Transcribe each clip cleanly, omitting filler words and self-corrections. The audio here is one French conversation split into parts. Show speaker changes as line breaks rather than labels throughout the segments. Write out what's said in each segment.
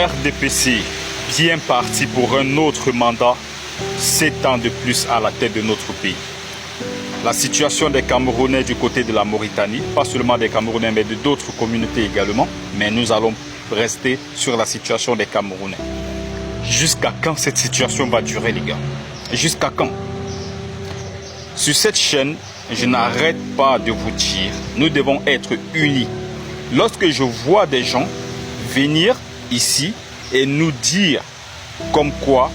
RDPC, bien parti pour un autre mandat, 7 ans de plus à la tête de notre pays. La situation des Camerounais du côté de la Mauritanie, pas seulement des Camerounais mais de d'autres communautés également, mais nous allons rester sur la situation des Camerounais. Jusqu'à quand cette situation va durer, les gars? Jusqu'à quand? Sur cette chaîne, je n'arrête pas de vous dire, nous devons être unis. Lorsque je vois des gens venir ici et nous dire comme quoi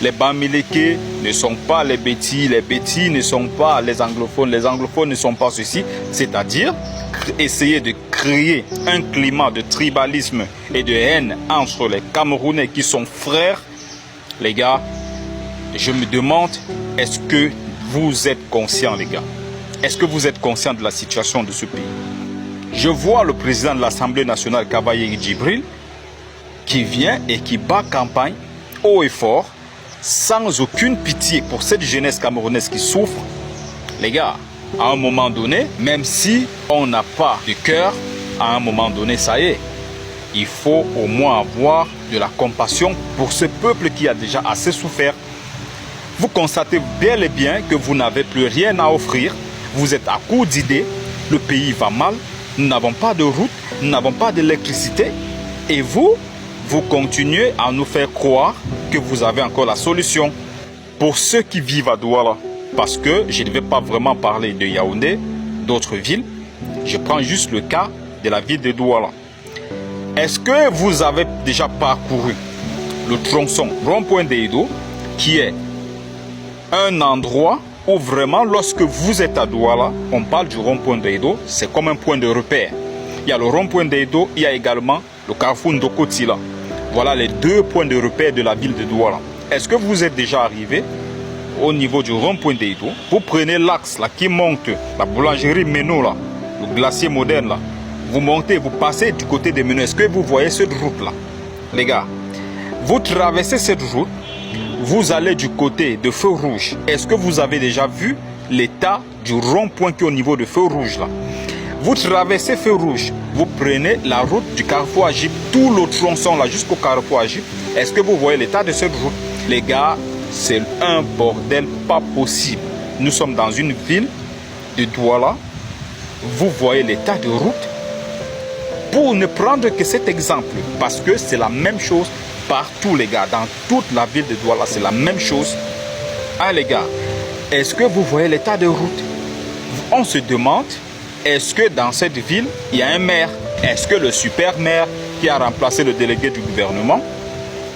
les Bamileke ne sont pas les Bétis ne sont pas les anglophones ne sont pas ceci, c'est-à-dire essayer de créer un climat de tribalisme et de haine entre les Camerounais qui sont frères, les gars, je me demande, est-ce que vous êtes conscients, les gars? Est-ce que vous êtes conscients de la situation de ce pays? Je vois le président de l'Assemblée nationale, Kabaye Djibril, qui vient et qui bat campagne haut et fort, sans aucune pitié pour cette jeunesse camerounaise qui souffre. Les gars, à un moment donné, même si on n'a pas de cœur, à un moment donné, ça y est, il faut au moins avoir de la compassion pour ce peuple qui a déjà assez souffert. Vous constatez bel et bien que vous n'avez plus rien à offrir, vous êtes à court d'idées, le pays va mal, nous n'avons pas de route, nous n'avons pas d'électricité, et vous continuez à nous faire croire que vous avez encore la solution. Pour ceux qui vivent à Douala, parce que je ne vais pas vraiment parler de Yaoundé, d'autres villes, je prends juste le cas de la ville de Douala. Est-ce que vous avez déjà parcouru le tronçon rond-point d'Edo, qui est un endroit où vraiment, lorsque vous êtes à Douala, on parle du rond-point d'Edo, c'est comme un point de repère. Il y a le rond-point d'Edo, il y a également le carrefour Ndokotila. Voilà les deux points de repère de la ville de Douala. Est-ce que vous êtes déjà arrivé au niveau du rond-point d'Edo? Vous prenez l'axe là qui monte, la boulangerie Meno là, le glacier moderne là. Vous montez, vous passez du côté de Meno. Est-ce que vous voyez cette route là? Les gars, vous traversez cette route, vous allez du côté de Feu Rouge. Est-ce que vous avez déjà vu l'état du rond-point qui est au niveau de Feu Rouge là? Vous traversez Feu Rouge, vous prenez la route du carrefour Agip, tout le tronçon là jusqu'au carrefour Agip. Est-ce que vous voyez l'état de cette route? Les gars, c'est un bordel pas possible. Nous sommes dans une ville de Douala. Vous voyez l'état de route. Pour ne prendre que cet exemple, parce que c'est la même chose partout, les gars. Dans toute la ville de Douala, c'est la même chose. Ah les gars, est-ce que vous voyez l'état de route? On se demande, est-ce que dans cette ville, il y a un maire? Est-ce que le super maire qui a remplacé le délégué du gouvernement,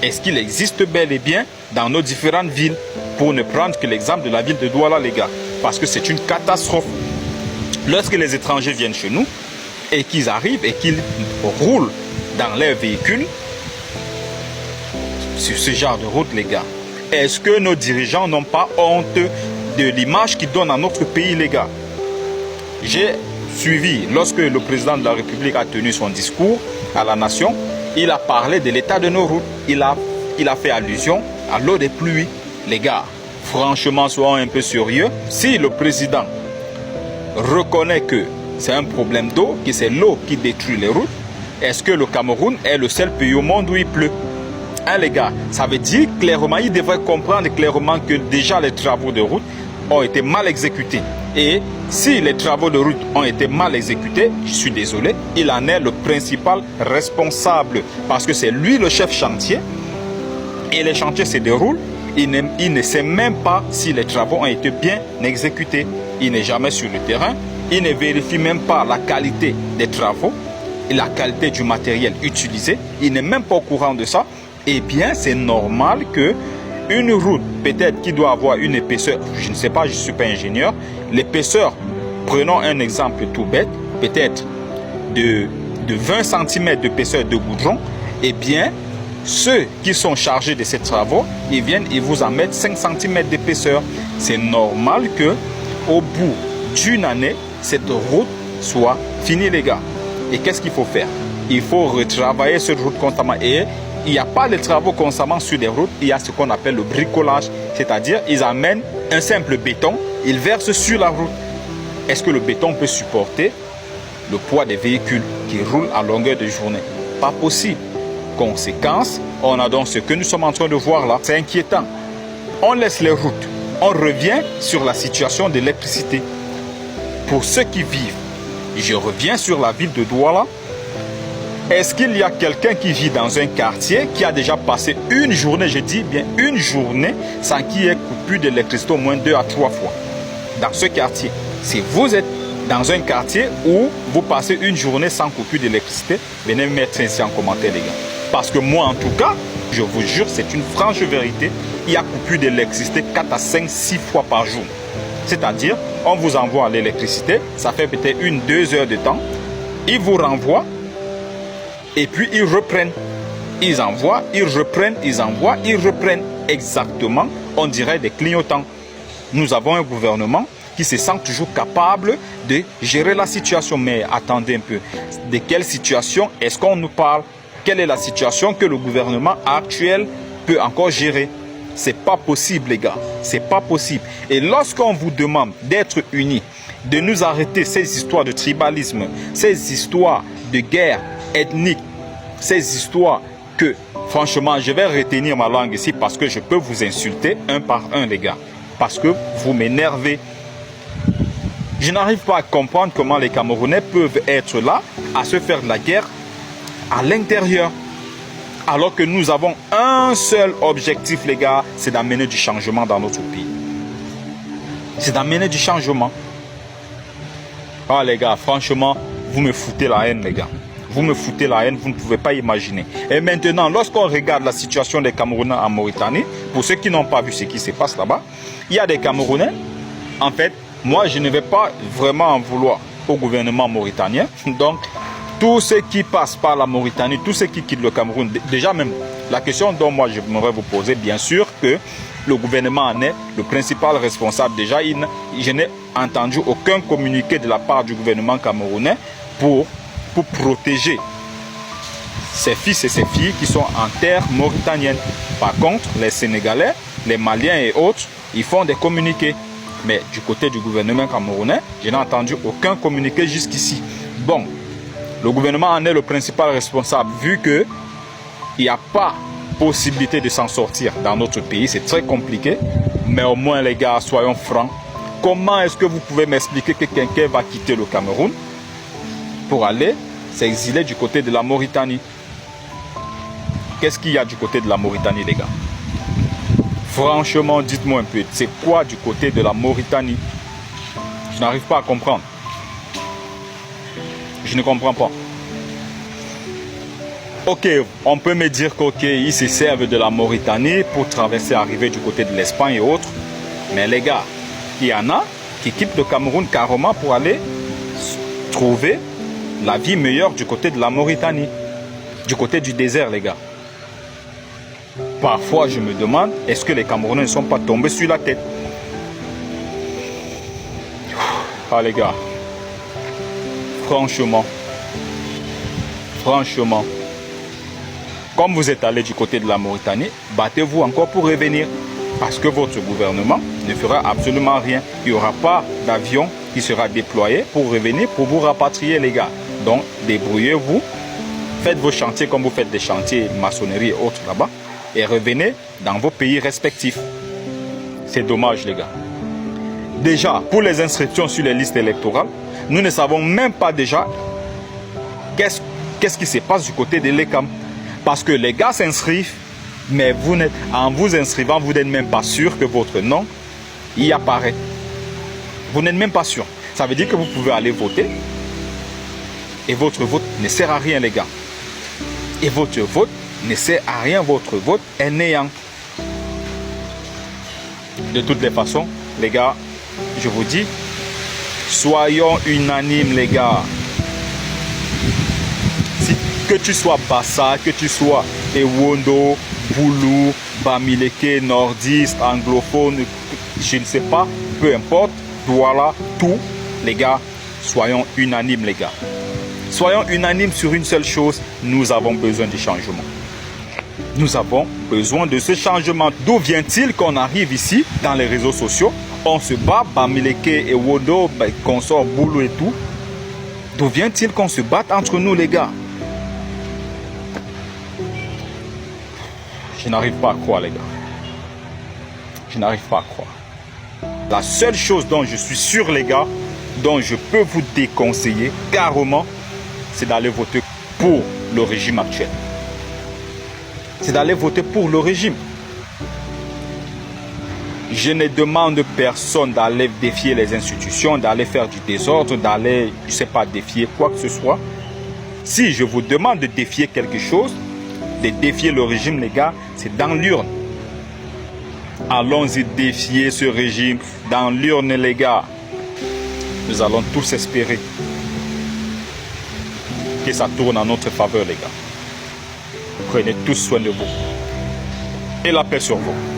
est-ce qu'il existe bel et bien dans nos différentes villes? Pour ne prendre que l'exemple de la ville de Douala, les gars. Parce que c'est une catastrophe. Lorsque les étrangers viennent chez nous et qu'ils arrivent et qu'ils roulent dans leurs véhicules sur ce genre de route, les gars, est-ce que nos dirigeants n'ont pas honte de l'image qu'ils donnent à notre pays, les gars? J'ai suivi, lorsque le président de la République a tenu son discours à la nation, il a parlé de l'état de nos routes. Il a fait allusion à l'eau des pluies. Les gars, franchement, soyons un peu sérieux. Si le président reconnaît que c'est un problème d'eau, que c'est l'eau qui détruit les routes, est-ce que le Cameroun est le seul pays au monde où il pleut? Hein, les gars, ça veut dire clairement, il devrait comprendre clairement que déjà les travaux de route ont été mal exécutés. Et si les travaux de route ont été mal exécutés, je suis désolé, il en est le principal responsable. Parce que c'est lui le chef chantier. Et les chantiers se déroulent. Il ne sait même pas si les travaux ont été bien exécutés. Il n'est jamais sur le terrain. Il ne vérifie même pas la qualité des travaux et la qualité du matériel utilisé. Il n'est même pas au courant de ça. Eh bien, c'est normal que une route, peut-être qui doit avoir une épaisseur, je ne sais pas, je ne suis pas ingénieur, l'épaisseur, prenons un exemple tout bête, peut-être de 20 cm d'épaisseur de goudron, eh bien, ceux qui sont chargés de ces travaux, ils viennent et vous en mettent 5 cm d'épaisseur. C'est normal que au bout d'une année, cette route soit finie, les gars. Et qu'est-ce qu'il faut faire? Il faut retravailler cette route constamment. Et il n'y a pas de travaux constamment sur des routes, il y a ce qu'on appelle le bricolage. C'est-à-dire, ils amènent un simple béton, ils versent sur la route. Est-ce que le béton peut supporter le poids des véhicules qui roulent à longueur de journée? Pas possible. conséquence, on a donc ce que nous sommes en train de voir là. C'est inquiétant. On laisse les routes. On revient sur la situation de l'électricité. Pour ceux qui vivent, je reviens sur la ville de Douala. Est-ce qu'il y a quelqu'un qui vit dans un quartier qui a déjà passé une journée, je dis bien une journée, sans qu'il y ait coupure d'électricité au moins 2 à 3 fois dans ce quartier? Si vous êtes dans un quartier où vous passez une journée sans coupure d'électricité, venez me mettre ici en commentaire les gars. Parce que moi en tout cas, je vous jure, c'est une franche vérité, il y a coupure d'électricité 4 à 5, 6 fois par jour. C'est-à-dire, on vous envoie l'électricité, ça fait peut-être 1-2 heures de temps, ils vous renvoient, et puis ils reprennent. Ils envoient, ils reprennent, ils envoient, ils reprennent. Exactement, on dirait des clignotants. Nous avons un gouvernement qui se sent toujours capable de gérer la situation. Mais attendez un peu, de quelle situation est-ce qu'on nous parle? Quelle est la situation que le gouvernement actuel peut encore gérer? C'est pas possible les gars, c'est pas possible. Et lorsqu'on vous demande d'être unis, de nous arrêter ces histoires de tribalisme, ces histoires de guerre ethnique, ces histoires que, franchement, je vais retenir ma langue ici parce que je peux vous insulter un par un, les gars. Parce que vous m'énervez. Je n'arrive pas à comprendre comment les Camerounais peuvent être là à se faire de la guerre à l'intérieur. Alors que nous avons un seul objectif, les gars, c'est d'amener du changement dans notre pays. C'est d'amener du changement. Ah, les gars, franchement, vous me foutez la haine, les gars. Vous me foutez la haine, vous ne pouvez pas imaginer. Et maintenant, lorsqu'on regarde la situation des Camerounais en Mauritanie, pour ceux qui n'ont pas vu ce qui se passe là-bas, il y a des Camerounais. En fait, moi, je ne vais pas vraiment en vouloir au gouvernement mauritanien. Donc, tous ceux qui passent par la Mauritanie, tous ceux qui quittent le Cameroun, déjà même, la question dont moi je voudrais vous poser, bien sûr que le gouvernement en est le principal responsable. Déjà, je n'ai entendu aucun communiqué de la part du gouvernement camerounais pour protéger ses fils et ses filles qui sont en terre mauritanienne. Par contre, les Sénégalais, les Maliens et autres, ils font des communiqués. Mais du côté du gouvernement camerounais, je n'ai entendu aucun communiqué jusqu'ici. Bon, le gouvernement en est le principal responsable vu qu'il n'y a pas possibilité de s'en sortir dans notre pays. C'est très compliqué. Mais au moins, les gars, soyons francs. Comment est-ce que vous pouvez m'expliquer que quelqu'un va quitter le Cameroun pour aller s'exiler du côté de la Mauritanie? Qu'est-ce qu'il y a du côté de la Mauritanie, les gars? Franchement, dites-moi un peu, c'est quoi du côté de la Mauritanie? Je n'arrive pas à comprendre. Je ne comprends pas. Ok, on peut me dire qu'ils se servent de la Mauritanie pour traverser, arriver du côté de l'Espagne et autres. Mais les gars, il y en a qui quittent le Cameroun carrément pour aller trouver la vie meilleure du côté de la Mauritanie, du côté du désert, les gars. Parfois, je me demande, est-ce que les Camerounais ne sont pas tombés sur la tête? Ah, les gars, franchement, comme vous êtes allé du côté de la Mauritanie, battez-vous encore pour revenir. Parce que votre gouvernement ne fera absolument rien. Il n'y aura pas d'avion qui sera déployé pour revenir, pour vous rapatrier, les gars. Donc, débrouillez-vous. Faites vos chantiers comme vous faites des chantiers maçonnerie et autres là-bas. Et revenez dans vos pays respectifs. C'est dommage, les gars. Déjà, pour les inscriptions sur les listes électorales, nous ne savons même pas déjà qu'est-ce qui se passe du côté de l'ECAM. Parce que les gars s'inscrivent, mais en vous inscrivant, vous n'êtes même pas sûr que votre nom y apparaît. Vous n'êtes même pas sûr. Ça veut dire que vous pouvez aller voter et votre vote ne sert à rien, les gars. Et votre vote ne sert à rien, votre vote est néant. De toutes les façons, les gars, je vous dis, soyons unanimes, les gars. Que tu sois Bassa, que tu sois Ewondo, Boulou, Bamileke, nordiste, anglophone, je ne sais pas, peu importe, voilà, tout, les gars, soyons unanimes, les gars. Soyons unanimes sur une seule chose, nous avons besoin du changement. Nous avons besoin de ce changement. D'où vient-il qu'on arrive ici, dans les réseaux sociaux, on se bat, Bamileke, Ewondo, consort, Boulou et tout. D'où vient-il qu'on se batte entre nous, les gars? Je n'arrive pas à croire, les gars. Je n'arrive pas à croire. La seule chose dont je suis sûr, les gars, dont je peux vous déconseiller carrément, c'est d'aller voter pour le régime actuel. C'est d'aller voter pour le régime. Je ne demande personne d'aller défier les institutions, d'aller faire du désordre, d'aller, je ne sais pas, défier quoi que ce soit. Si je vous demande de défier quelque chose, de défier le régime, les gars, c'est dans l'urne. Allons-y défier ce régime dans l'urne, les gars. Nous allons tous espérer que ça tourne en notre faveur, les gars. Prenez tous soin de vous. Et la paix sur vous.